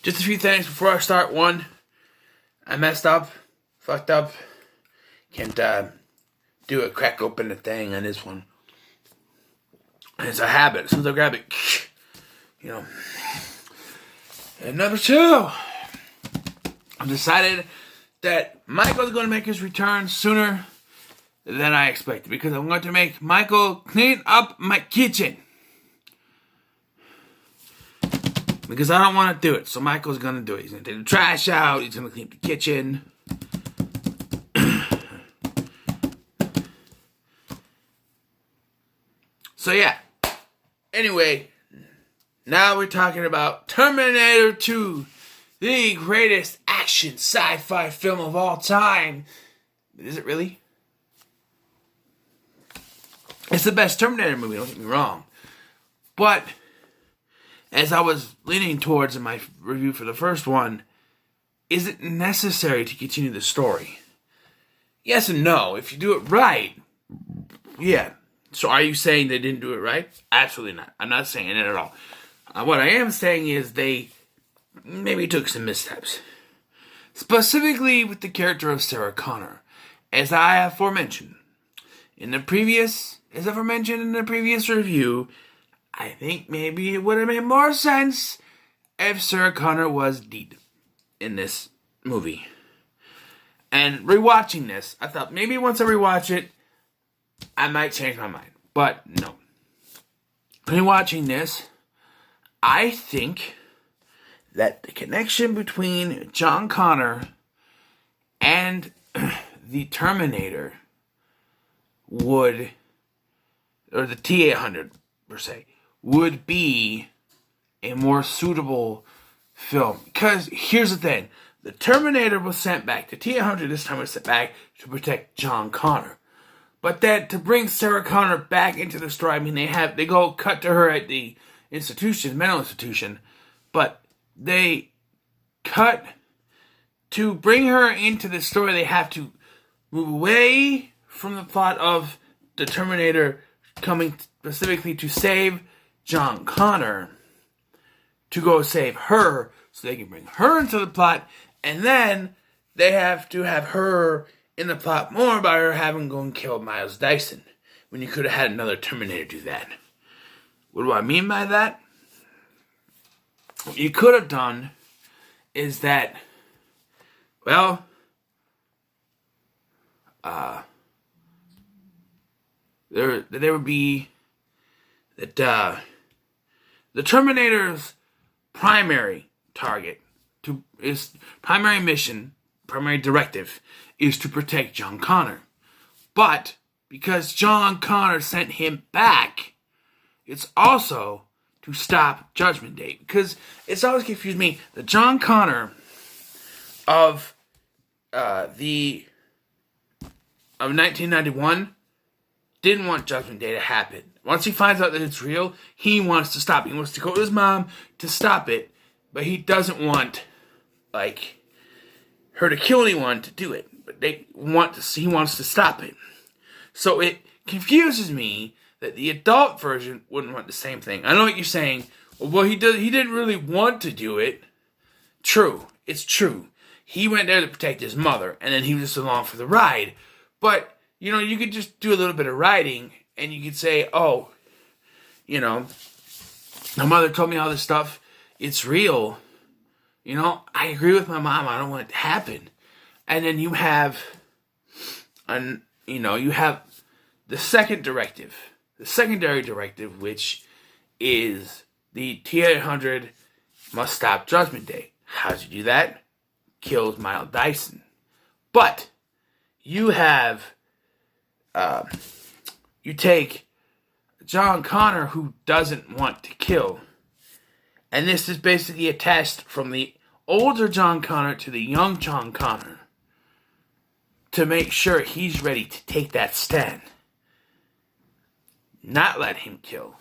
Just a few things before I start. One, I messed up, fucked up. Can't do it, crack open the thing on this one. And it's a habit. As soon as I grab it, you know. And number two, I've decided that Michael's going to make his return sooner than I expected, because I'm going to make Michael clean up my kitchen. Because I don't want to do it, so Michael's going to do it. He's going to take the trash out, he's going to clean up the kitchen. So yeah, anyway, now we're talking about Terminator 2, the greatest action sci-fi film of all time. Is it really? It's the best Terminator movie, don't get me wrong. But, as I was leaning towards in my review for the first one, is it necessary to continue the story? Yes and no. If you do it right, yeah. So are you saying they didn't do it right? Absolutely not. I'm not saying it at all. What I am saying is they maybe took some missteps. Specifically with the character of Sarah Connor. As I have aforementioned in the previous review, I think maybe it would have made more sense if Sarah Connor was dead in this movie. And rewatching this, I thought maybe once I rewatch it, I might change my mind. But no. Rewatching this, I think that the connection between John Connor and the Terminator would, or the T-800 per se, would be a more suitable film. Because here's the thing. The Terminator was sent back. The T-800 this time was sent back to protect John Connor. But then to bring Sarah Connor back into the story, I mean, they go cut to her at the institution, mental institution, but they cut to bring her into the story. They have to move away from the plot of the Terminator coming specifically to save John Connor, to go save her so they can bring her into the plot, and then they have to have her in the plot more by her having gone kill Miles Dyson, when you could have had another Terminator do that. What do I mean by that? What you could have done is that, well, there would be that the Terminator's primary target is primary mission, primary directive is to protect John Connor. But because John Connor sent him back, it's also to stop Judgment Day. Because it's always confused me. The John Connor of 1991 didn't want Judgment Day to happen. Once he finds out that it's real, he wants to stop it. He wants to go to his mom to stop it, but he doesn't want, like, her to kill anyone to do it. But he wants to stop it. So it confuses me that the adult version wouldn't want the same thing. I know what you're saying. Well, he didn't really want to do it. True. It's true. He went there to protect his mother, and then he was just along for the ride. But, you know, you could just do a little bit of writing, and you could say, oh, you know, my mother told me all this stuff. It's real. You know, I agree with my mom. I don't want it to happen. And then you have, you have the second directive, the secondary directive, which is the T-800 must stop Judgment Day. How does he do that? Kills Miles Dyson. But you have, you take John Connor, who doesn't want to kill, and this is basically attached from the older John Connor to the young John Connor to make sure he's ready to take that stand. Not let him kill,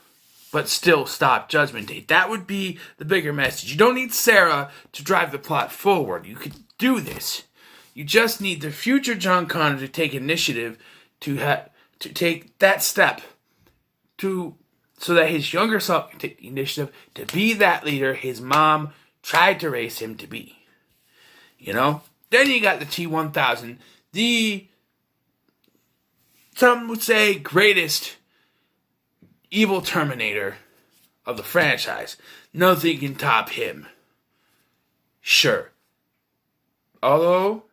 but still stop Judgment Day. That would be the bigger message. You don't need Sarah to drive the plot forward. You could do this. You just need the future John Connor to take initiative to take that step so that his younger self can take the initiative to be that leader his mom tried to raise him to be. You know? Then you got the T-1000, some would say, greatest evil Terminator of the franchise. Nothing can top him. Sure. Although,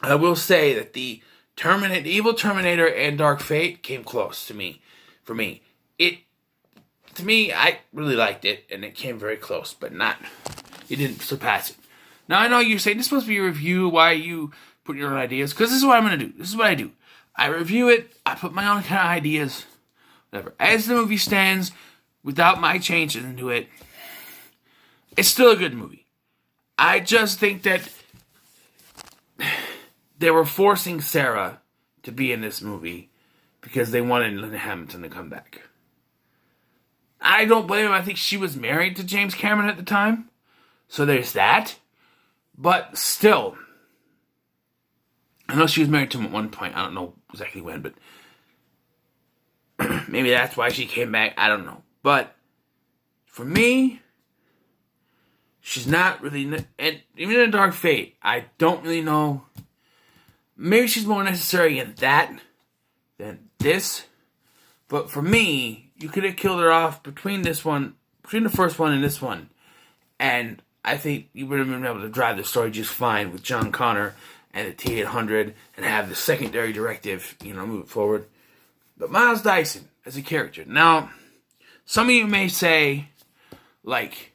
I will say that the Evil Terminator and Dark Fate came close to me. For me. I really liked it, and it came very close, but it didn't surpass it. Now, I know you're saying, this is supposed to be a review, why you put your own ideas, because this is what I'm going to do. This is what I do. I review it, I put my own kind of ideas, whatever. As the movie stands, without my changes into it, it's still a good movie. I just think that they were forcing Sarah to be in this movie because they wanted Linda Hamilton to come back. I don't blame him. I think she was married to James Cameron at the time. So there's that. But still, I know she was married to him at one point. I don't know exactly when, but maybe that's why she came back. I don't know. But for me, she's not really, and even in Dark Fate, I don't really know. Maybe she's more necessary in that than this. But for me, you could have killed her off between the first one and this one. And I think you would have been able to drive the story just fine with John Connor and the T-800 and have the secondary directive, move it forward. But Miles Dyson as a character. Now, some of you may say, like,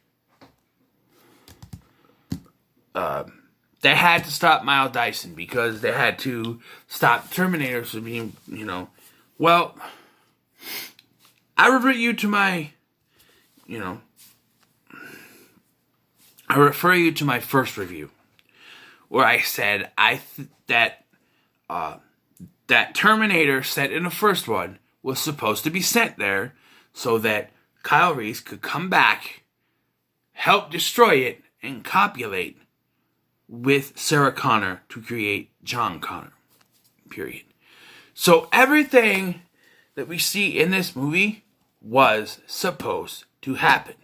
they had to stop Miles Dyson because they had to stop Terminators from being, Well, I refer you to my first review, where I said that Terminator set in the first one was supposed to be sent there so that Kyle Reese could come back, help destroy it, and copulate with Sarah Connor to create John Connor. Period. So everything that we see in this movie was supposed to happen.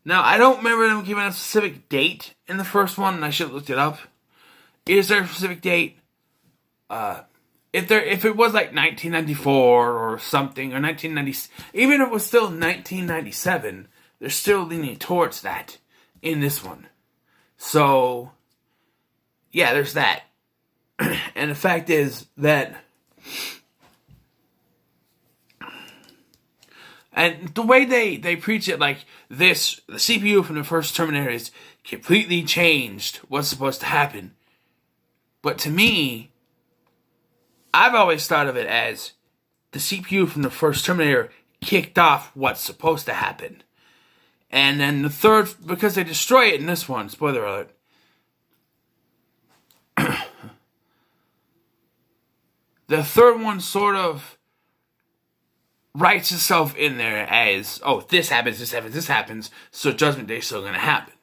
Now, I don't remember them giving a specific date in the first one, and I should have looked it up. Is there a specific date? If it was like 1994 or something, or 1990, even if it was still 1997, they're still leaning towards that in this one. So, yeah, there's that. And the fact is that, and the way they preach it, like this, the CPU from the first Terminator is completely changed what's supposed to happen. But to me, I've always thought of it as the CPU from the first Terminator kicked off what's supposed to happen. And then the third, because they destroy it in this one, spoiler alert, the third one sort of writes itself in there as, oh, this happens, so Judgment Day is still going to happen.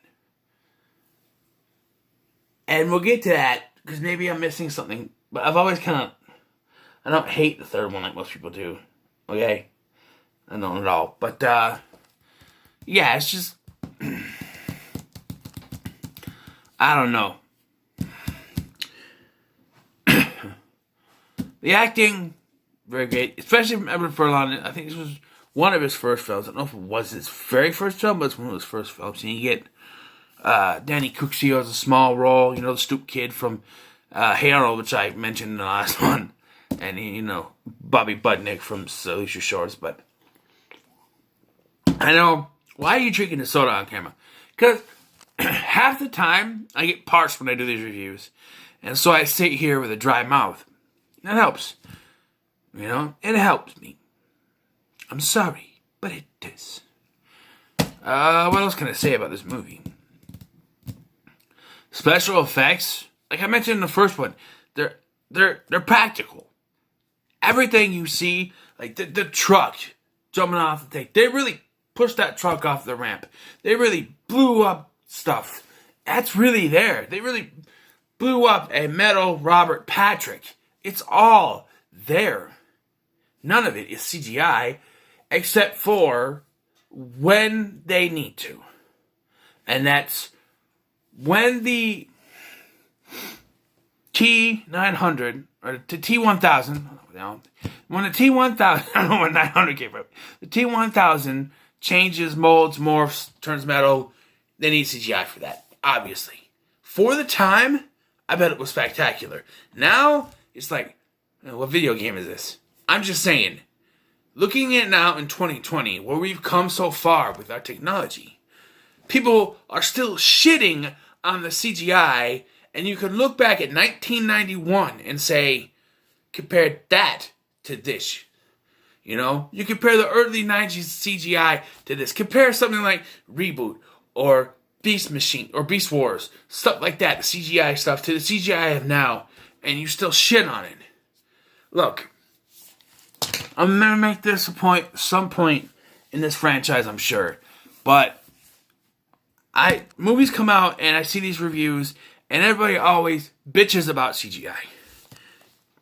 And we'll get to that, because maybe I'm missing something, but I've always I don't hate the third one like most people do, okay? I don't at all, but, yeah, it's just, I don't know. The acting, very great, especially from Edward Furlong. I think this was one of his first films. I don't know if it was his very first film, but it's one of his first films. And you get Danny Cooksey as a small role, the stoop kid from Hey Arnold, which I mentioned in the last one. And, Bobby Budnick from Alicia Shores. But I know, why are you drinking the soda on camera? Because half the time, I get parched when I do these reviews. And so I sit here with a dry mouth. That helps. It helps me. I'm sorry, but it does. What else can I say about this movie? Special effects, like I mentioned in the first one, they're practical. Everything you see, like the truck jumping off the thing, they really pushed that truck off the ramp. They really blew up stuff. That's really there. They really blew up a metal Robert Patrick. It's all there. None of it is CGI, except for when they need to. And that's when the T900 or the T1000, when the T1000, I don't know what 900 came from. The T1000 changes, molds, morphs, turns metal. They need CGI for that, obviously. For the time, I bet it was spectacular. Now, it's like, what video game is this? I'm just saying, looking at now in 2020, where we've come so far with our technology, people are still shitting on the CGI, and you can look back at 1991 and say, compare that to this. You know? You compare the early 90s CGI to this. Compare something like Reboot or Beast Machine or Beast Wars, stuff like that, the CGI stuff, to the CGI of now, and you still shit on it. Look, I'm gonna make this a point, some point in this franchise, I'm sure, but movies come out and I see these reviews and everybody always bitches about CGI.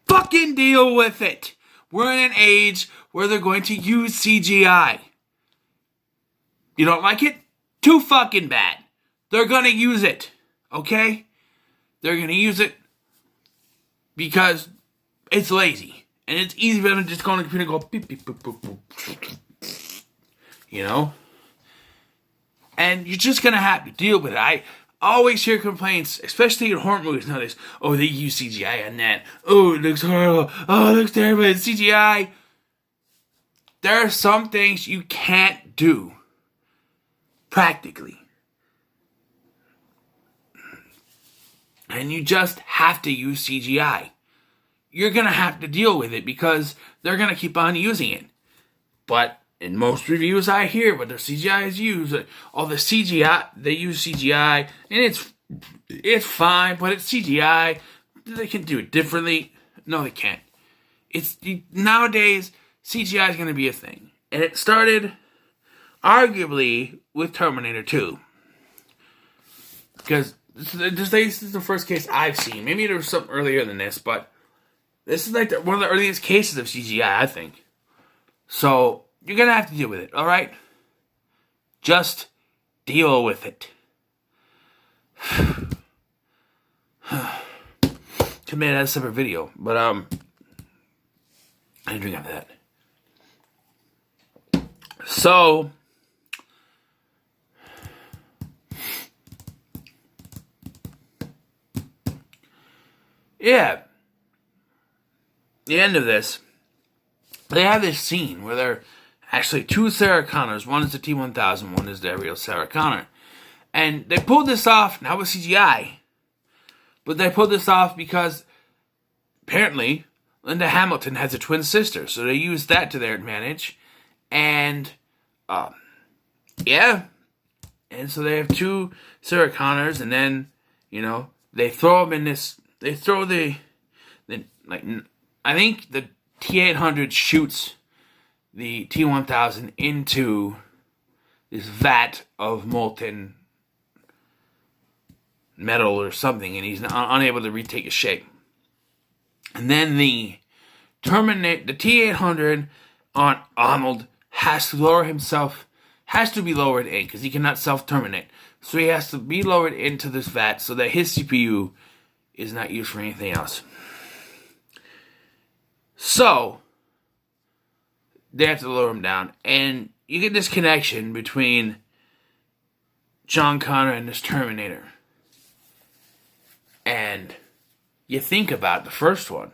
Fucking deal with it. We're in an age where they're going to use CGI. You don't like it? Too fucking bad. They're gonna use it. Okay? They're gonna use it because it's lazy. And it's easy for them to just go on the computer and go beep, beep, boop, boop, boop. You know? And you're just gonna have to deal with it. I always hear complaints, especially in horror movies nowadays. Oh, they use CGI on that. Oh, it looks horrible. Oh, it looks terrible. It's CGI. There are some things you can't do practically. And you just have to use CGI. You're going to have to deal with it because they're going to keep on using it. But in most reviews I hear, when their CGI is used, all the CGI, they use CGI, and it's fine, but it's CGI. They can do it differently. No, they can't. Nowadays, CGI is going to be a thing. And it started, arguably, with Terminator 2. Because this is the first case I've seen. Maybe there was something earlier than this, but this is like one of the earliest cases of CGI, I think. So, you're going to have to deal with it, alright? Just deal with it. Could make that a separate video, but I didn't drink after that. So, yeah. The end of this, they have this scene where they're actually two Sarah Connors. One is the T-1000, one is the real Sarah Connor. And they pulled this off, not with CGI, but they pulled this off because apparently Linda Hamilton has a twin sister, so they used that to their advantage. And, yeah. And so they have two Sarah Connors, and then, you know, they throw them in this, they throw I think the T-800 shoots the T-1000 into this vat of molten metal or something, and he's unable to retake his shape. And then the T-800 on Arnold has to lower himself, has to be lowered in, because he cannot self-terminate. So he has to be lowered into this vat so that his CPU is not used for anything else. So, they have to lower him down. And you get this connection between John Connor and this Terminator. And you think about the first one.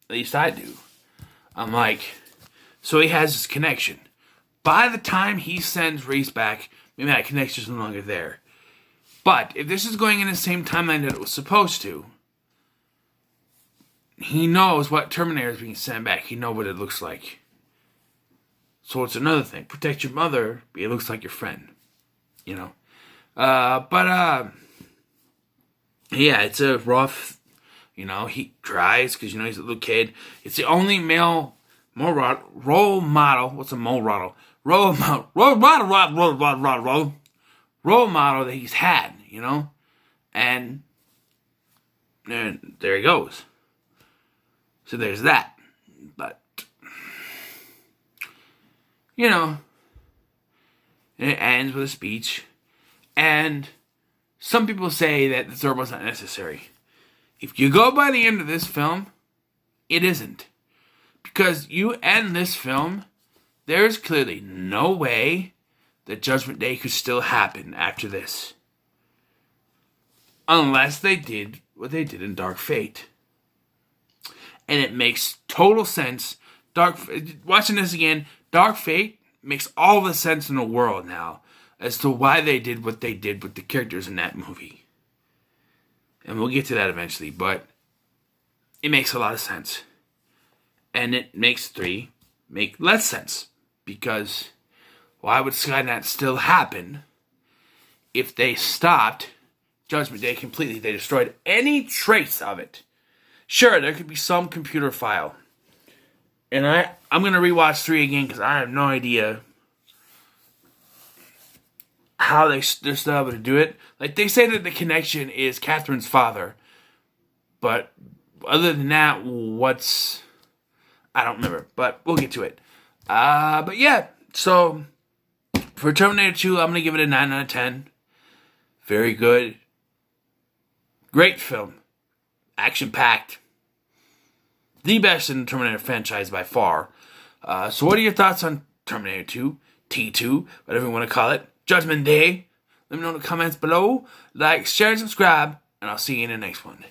At least I do. I'm like, so he has this connection. By the time he sends Reese back, maybe that connection's no longer there. But if this is going in the same timeline that it was supposed to, he knows what Terminator is being sent back. He knows what it looks like. So it's another thing. Protect your mother, but it looks like your friend. You know? Yeah, it's a rough, you know, he cries because, you know, he's a little kid. It's the only male role model. What's a role model? Role model that he's had, you know? And there he goes. So there's that. But, you know, and it ends with a speech. And some people say that the third one's not necessary. If you go by the end of this film, it isn't. Because you end this film, there's clearly no way that Judgment Day could still happen after this. Unless they did what they did in Dark Fate. And it makes total sense. Watching this again, Dark Fate makes all the sense in the world now as to why they did what they did with the characters in that movie. And we'll get to that eventually, but it makes a lot of sense. And it makes 3 make less sense. Because why would Skynet still happen if they stopped Judgment Day completely? They destroyed any trace of it. Sure, there could be some computer file. And I'm going to rewatch 3 again because I have no idea how they're still able to do it. Like, they say that the connection is Catherine's father. But other than that, I don't remember. But we'll get to it. But yeah, so for Terminator 2, I'm going to give it a 9 out of 10. Very good. Great film. Action-packed. The best in the Terminator franchise by far. So what are your thoughts on Terminator 2, T2, whatever you want to call it, Judgment Day? Let me know in the comments below. Like, share, and subscribe, and I'll see you in the next one.